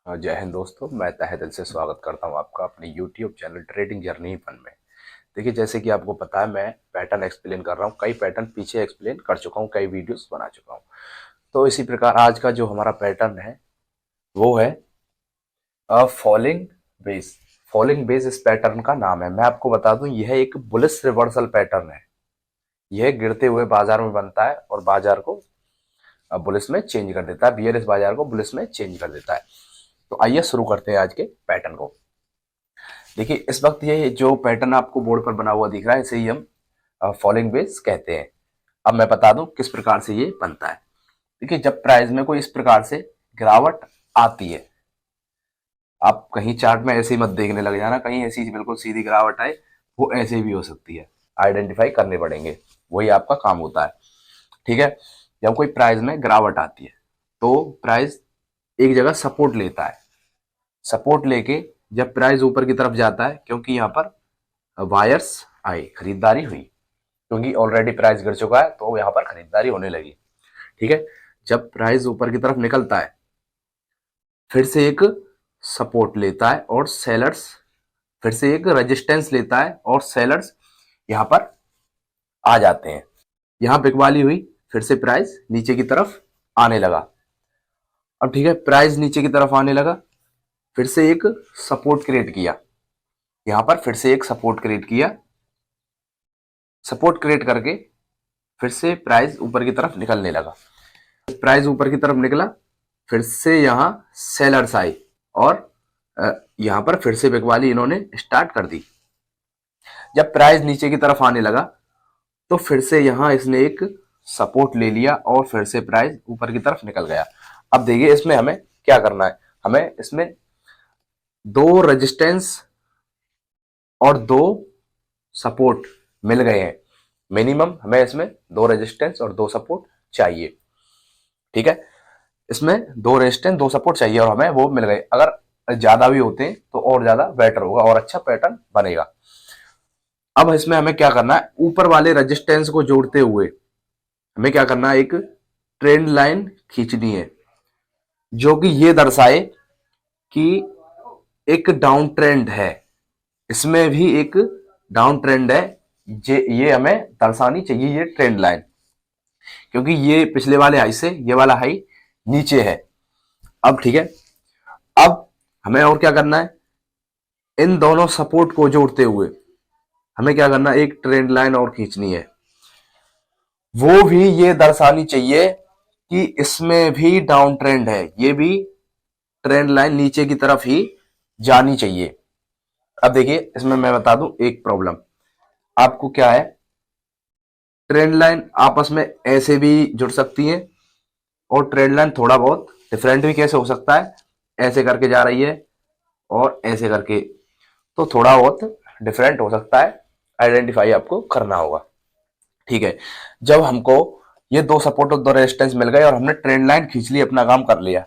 जय हिंद दोस्तों, मैं तहे दिल से स्वागत करता हूं आपका अपने YouTube channel trading journey fun में। देखिए, जैसे कि आपको पता है, मैं पैटर्न एक्सप्लेन कर रहा हूं। कई पैटर्न पीछे एक्सप्लेन कर चुका हूं, कई वीडियोस बना चुका हूं। तो इसी प्रकार आज का जो हमारा पैटर्न है वो है फॉलिंग बेस। फॉलिंग बेस इस पैटर्न का नाम है। मैं आपको बता दूं, यह एक बुलिश रिवर्सल पैटर्न है। यह गिरते हुए बाजार में बनता है और बाजार को बुलिश में चेंज कर देता है, बियरिश बाजार को बुलिश में चेंज कर देता है। तो आइए शुरू करते हैं आज के पैटर्न को। देखिए, इस वक्त ये जो पैटर्न आपको बोर्ड पर बना हुआ दिख रहा है, इसे ही हम फॉलिंग बेस कहते हैं। अब मैं बता दूं किस प्रकार से ये बनता है। देखिए, जब प्राइस में कोई इस प्रकार से गिरावट आती है, आप कहीं चार्ट में ऐसे ही मत देखने लग जाना, कहीं ऐसी बिल्कुल सीधी गिरावट आए, वो ऐसे भी हो सकती है। आइडेंटिफाई करने पड़ेंगे, वही आपका काम होता है। ठीक है, जब कोई प्राइस में गिरावट आती है तो प्राइस एक जगह सपोर्ट लेता है। सपोर्ट लेके जब प्राइस ऊपर की तरफ जाता है, क्योंकि यहाँ पर वायर्स आए, खरीदारी हुई, क्योंकि ऑलरेडी प्राइस गिर चुका है तो यहाँ पर खरीदारी होने लगी। ठीक है, जब प्राइस ऊपर की तरफ निकलता है फिर से एक सपोर्ट लेता है और सेलर्स फिर से एक रेजिस्टेंस लेता है और सेलर्स यहाँ पर आ जाते हैं। यहाँ बिकवाली हुई, फिर से प्राइस नीचे की तरफ आने लगा। अब ठीक है, प्राइस नीचे की तरफ आने लगा, फिर से एक सपोर्ट क्रिएट किया। यहाँ पर फिर से एक सपोर्ट क्रिएट किया। सपोर्ट क्रिएट करके फिर से प्राइस ऊपर की तरफ निकलने लगा। प्राइस ऊपर की तरफ निकला, फिर से यहाँ सेलर्स आए और यहाँ पर फिर से बिकवाली इन्होंने स्टार्ट कर दी। जब प्राइस नीचे की तरफ आने लगा तो फिर से यहाँ इसने एक सपोर्ट ले लिया और फिर से प्राइस ऊपर की तरफ निकल गया। अब देखिए, इसमें हमें क्या करना है। हमें इसमें दो रेजिस्टेंस और दो सपोर्ट मिल गए हैं। मिनिमम हमें इसमें दो रेजिस्टेंस और दो सपोर्ट चाहिए। ठीक है, इसमें दो रेजिस्टेंस दो सपोर्ट चाहिए और हमें वो मिल गए। अगर ज्यादा भी होते हैं तो और ज्यादा बेटर होगा और अच्छा पैटर्न बनेगा। अब इसमें हमें क्या करना है, ऊपर वाले रेजिस्टेंस को जोड़ते हुए हमें क्या करना है, एक ट्रेंड लाइन खींचनी है जो कि ये दर्शाए कि एक डाउन ट्रेंड है। इसमें भी एक डाउन ट्रेंड है, ये हमें दर्शानी चाहिए, ये ट्रेंड लाइन, क्योंकि ये पिछले वाले हाई से ये वाला हाई नीचे है। अब ठीक है, अब हमें और क्या करना है, इन दोनों सपोर्ट को जोड़ते हुए हमें क्या करना है, एक ट्रेंड लाइन और खींचनी है। वो भी ये दर्शानी चाहिए कि इसमें भी डाउन ट्रेंड है, ये भी ट्रेंड लाइन नीचे की तरफ ही जानी चाहिए। अब देखिए, इसमें मैं बता दूं एक प्रॉब्लम आपको क्या है। ट्रेंड लाइन आपस में ऐसे भी जुड़ सकती है और ट्रेंड लाइन थोड़ा बहुत डिफरेंट भी कैसे हो सकता है, ऐसे करके जा रही है और ऐसे करके, तो थोड़ा बहुत डिफरेंट हो सकता है। आइडेंटिफाई आपको करना होगा। ठीक है, जब हमको ये दो सपोर्ट और दो रेजिस्टेंस मिल गए और हमने ट्रेंड लाइन खींच ली, अपना काम कर लिया,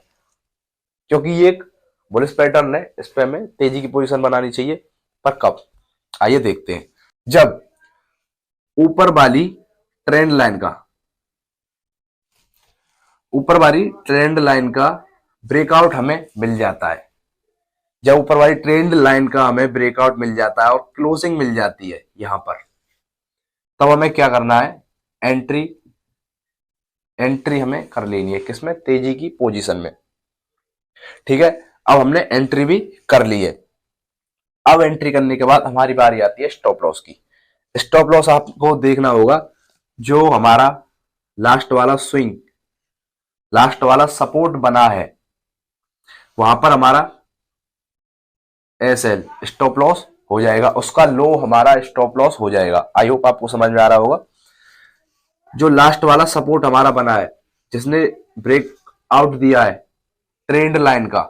क्योंकि ये एक बुलिश पैटर्न है, इस पे हमें तेजी की पोजीशन बनानी चाहिए। पर कब, आइए देखते हैं। जब ऊपर वाली ट्रेंड लाइन का ऊपर वाली ट्रेंड लाइन का ब्रेकआउट हमें मिल जाता है, जब ऊपर वाली ट्रेंड लाइन का हमें ब्रेकआउट मिल जाता है और क्लोजिंग मिल जाती है यहां पर, तब हमें क्या करना है, एंट्री एंट्री हमें कर लेनी है, किसमें, तेजी की पोजीशन में। ठीक है, अब हमने एंट्री भी कर ली है। अब एंट्री करने के बाद हमारी बारी आती है स्टॉप लॉस की। स्टॉप लॉस आपको देखना होगा, जो हमारा लास्ट वाला स्विंग, लास्ट वाला सपोर्ट बना है, वहां पर हमारा एसएल स्टॉप लॉस हो जाएगा, उसका लो हमारा स्टॉप लॉस हो जाएगा। आई होप आपको समझ में आ रहा होगा। जो लास्ट वाला सपोर्ट हमारा बना है, जिसने ब्रेक आउट दिया है ट्रेंड लाइन का,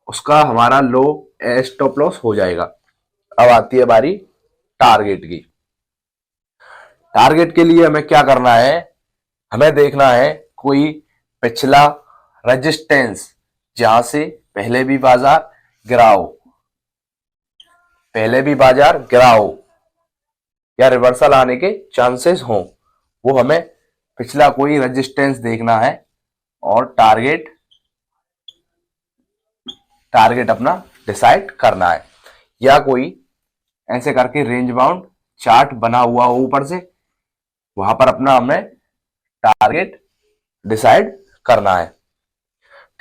उसका हमारा लो स्टॉप लॉस हो जाएगा। अब आती है बारी टारगेट की। टारगेट के लिए हमें क्या करना है, हमें देखना है कोई पिछला रेजिस्टेंस जहां से पहले भी बाजार गिरा हो, पहले भी बाजार गिरा हो या रिवर्सल आने के चांसेस हो, वो हमें पिछला कोई रेजिस्टेंस देखना है और टारगेट अपना डिसाइड करना है, या कोई ऐसे करके रेंज बाउंड चार्ट बना हुआ हो ऊपर से, वहां पर अपना हमें टारगेट डिसाइड करना है।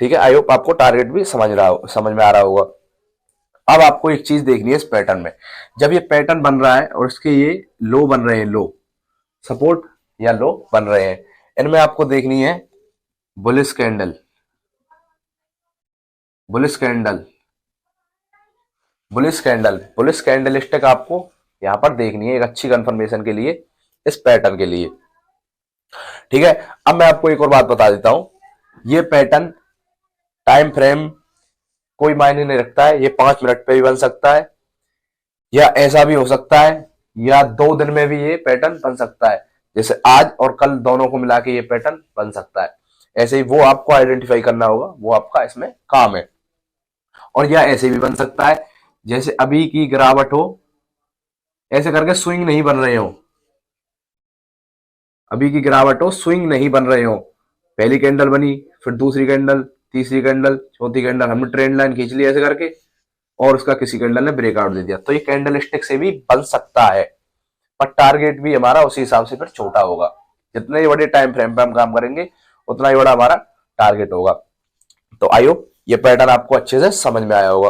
ठीक है, आई होप आपको टारगेट भी समझ में आ रहा होगा। अब आपको एक चीज देखनी है इस पैटर्न में, जब ये पैटर्न बन रहा है और इसके ये लो बन रहे हैं, लो सपोर्ट या लो बन रहे हैं, इनमें आपको देखनी है bullish candle, bullish candle, bullish candle stick आपको यहां पर देखनी है एक अच्छी कंफर्मेशन के लिए, इस पैटर्न के लिए। ठीक है, अब मैं आपको एक और बात बता देता हूं, ये पैटर्न टाइम फ्रेम कोई मायने नहीं रखता है, ये 5 मिनट पे भी बन सकता है, या ऐसा भी हो सकता है, या 2 दिन में भी ये पैटर्न बन सकता है, जैसे आज और कल दोनों को मिला के ये पैटर्न बन सकता है। ऐसे ही वो आपको आइडेंटिफाई करना होगा, वो आपका इसमें काम है। और या ऐसे भी बन सकता है जैसे अभी की गिरावट हो, ऐसे करके स्विंग नहीं बन रहे हो, अभी की गिरावट हो स्विंग नहीं बन रहे हो, पहली कैंडल बनी, फिर दूसरी कैंडल, तीसरी कैंडल, चौथी कैंडल, हमने ट्रेंड लाइन खींच ली ऐसे करके, और उसका किसी कैंडल ने ब्रेकआउट दे दिया, तो ये कैंडल स्टिक से भी बन सकता है, पर टारगेट भी हमारा उसी हिसाब से फिर छोटा होगा। जितने ही बड़े टाइम फ्रेम पे हम काम करेंगे उतना ही बड़ा हमारा टारगेट होगा। तो आई होप ये पैटर्न आपको अच्छे से समझ में आया होगा।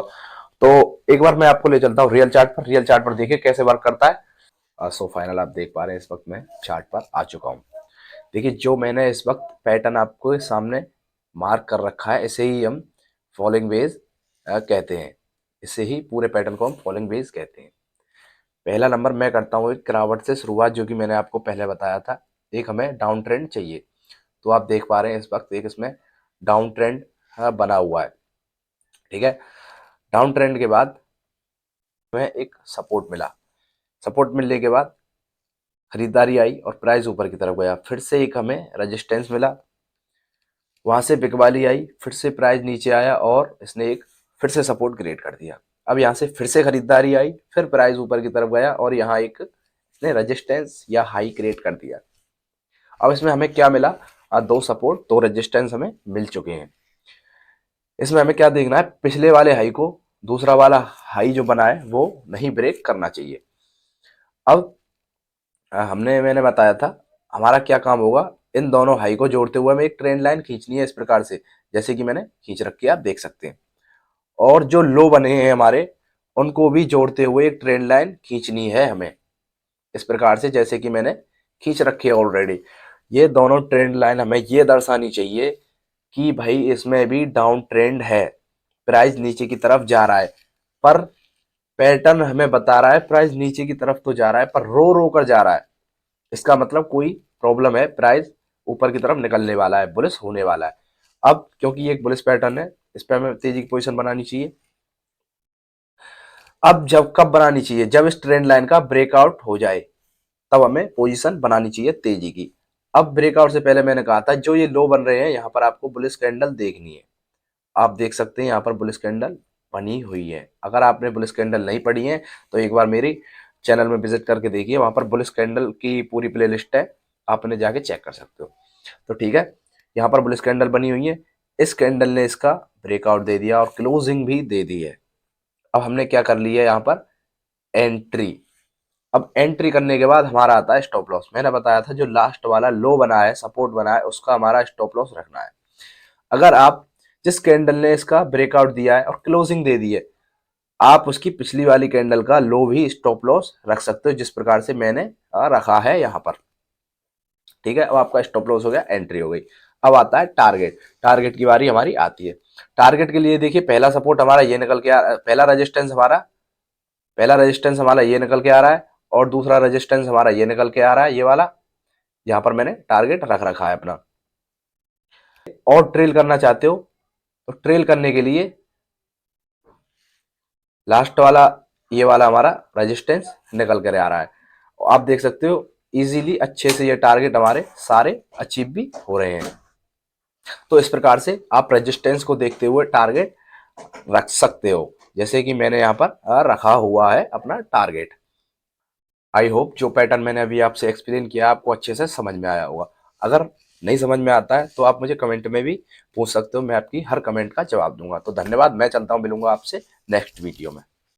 तो एक बार मैं आपको ले चलता हूँ रियल चार्ट पर, रियल चार्ट पर देखिए कैसे वर्क करता है। सो फाइनल आप देख पा रहे हैं इस वक्त मैं चार्ट पर आ चुका हूँ। देखिए जो मैंने इस वक्त पैटर्न आपको सामने मार्क कर रखा है, इसे ही हम फॉलोइंग वेज कहते हैं, इसे ही पूरे पैटर्न को हम फॉलोइंग वेज कहते हैं। पहला नंबर मैं करता हूँ एक गिरावट से शुरुआत, जो कि मैंने आपको पहले बताया था, एक हमें डाउन ट्रेंड चाहिए। तो आप देख पा रहे हैं इस वक्त एक इसमें डाउन ट्रेंड बना हुआ है। ठीक है, डाउन ट्रेंड के बाद हमें एक सपोर्ट मिला, सपोर्ट मिलने के बाद खरीदारी आई और प्राइस ऊपर की तरफ गया, फिर से एक हमें रेजिस्टेंस मिला, वहां से बिकवाली आई, फिर से प्राइस नीचे आया और इसने एक फिर से सपोर्ट क्रिएट कर दिया। अब यहाँ से फिर से खरीदारी आई, फिर प्राइस ऊपर की तरफ गया और यहाँ एक इसने रेजिस्टेंस या हाई क्रिएट कर दिया। अब इसमें हमें क्या मिला, 2 सपोर्ट 2 रेजिस्टेंस हमें मिल चुके हैं। इसमें हमें क्या देखना है, पिछले वाले हाई को दूसरा वाला हाई जो बना है वो नहीं ब्रेक करना चाहिए। अब मैंने बताया था हमारा क्या काम होगा, इन दोनों हाई को जोड़ते हुए हमें एक ट्रेंड लाइन खींचनी है इस प्रकार से, जैसे कि मैंने खींच रखी है आप देख सकते हैं, और जो लो बने हैं हमारे उनको भी जोड़ते हुए एक ट्रेंड लाइन खींचनी है हमें इस प्रकार से, जैसे कि मैंने खींच रखी है ऑलरेडी। ये दोनों ट्रेंड लाइन हमें ये दर्शानी चाहिए कि भाई इसमें भी डाउन ट्रेंड है, प्राइस नीचे की तरफ जा रहा है, पर पैटर्न हमें बता रहा है प्राइस नीचे की तरफ तो जा रहा है पर रो रो कर जा रहा है, इसका मतलब कोई प्रॉब्लम है, प्राइस ऊपर की तरफ निकलने वाला है, बुलिश होने वाला है। अब क्योंकि ये एक बुलिश पैटर्न है, इस पर हमें तेजी की पोजीशन बनानी चाहिए। अब जब कब बनानी चाहिए, जब इस ट्रेंड लाइन का ब्रेकआउट हो जाए तब हमें पोजीशन बनानी चाहिए तेजी की। अब ब्रेकआउट से पहले मैंने कहा था जो ये लो बन रहे हैं यहाँ पर आपको बुलिश कैंडल देखनी है, आप देख सकते हैं यहाँ पर बुलिश कैंडल बनी हुई है। अगर आपने बुलिश कैंडल नहीं पढ़ी है तो एक बार मेरी चैनल में विजिट करके देखिए, वहां पर बुलिश कैंडल की पूरी प्लेलिस्ट है, आपने जाके चेक कर सकते हो। तो ठीक है, यहाँ पर बुलिश कैंडल बनी हुई है, इस कैंडल ने इसका ब्रेकआउट दे दिया और क्लोजिंग भी दे दी है। अब हमने क्या कर लिया है यहाँ पर, एंट्री। अब एंट्री करने के बाद हमारा आता है स्टॉप लॉस। मैंने बताया था जो लास्ट वाला लो बना है, सपोर्ट बना है, उसका हमारा स्टॉप लॉस रखना है। अगर आप जिस कैंडल ने इसका ब्रेकआउट दिया है और क्लोजिंग दे दी है, आप उसकी पिछली वाली कैंडल का लो भी स्टॉप लॉस रख सकते हो, जिस प्रकार से मैंने रखा है यहाँ पर। ठीक है, अब आपका स्टॉप लॉस हो गया, एंट्री हो गई। अब आता है टारगेट, टारगेट की बारी हमारी आती है। टारगेट के लिए देखिए पहला सपोर्ट हमारा ये निकल के पहला रेजिस्टेंस हमारा ये निकल के आ रहा है और दूसरा रेजिस्टेंस हमारा ये निकल के आ रहा है, ये वाला। यहाँ पर मैंने टारगेट रख रखा है अपना। और ट्रेल करना चाहते हो तो ट्रेल करने के लिए लास्ट वाला ये वाला हमारा रेजिस्टेंस निकल कर आ रहा है, आप देख सकते हो इजीली अच्छे से ये टारगेट हमारे सारे अचीव भी हो रहे हैं। तो इस प्रकार से आप रेजिस्टेंस को देखते हुए टारगेट रख सकते हो, जैसे कि मैंने यहाँ पर रखा हुआ है अपना टारगेट। आई होप जो पैटर्न मैंने अभी आपसे एक्सप्लेन किया आपको अच्छे से समझ में आया होगा। अगर नहीं समझ में आता है तो आप मुझे कमेंट में भी पूछ सकते हो, मैं आपकी हर कमेंट का जवाब दूंगा। तो धन्यवाद, मैं चलता हूँ, मिलूंगा आपसे नेक्स्ट वीडियो में।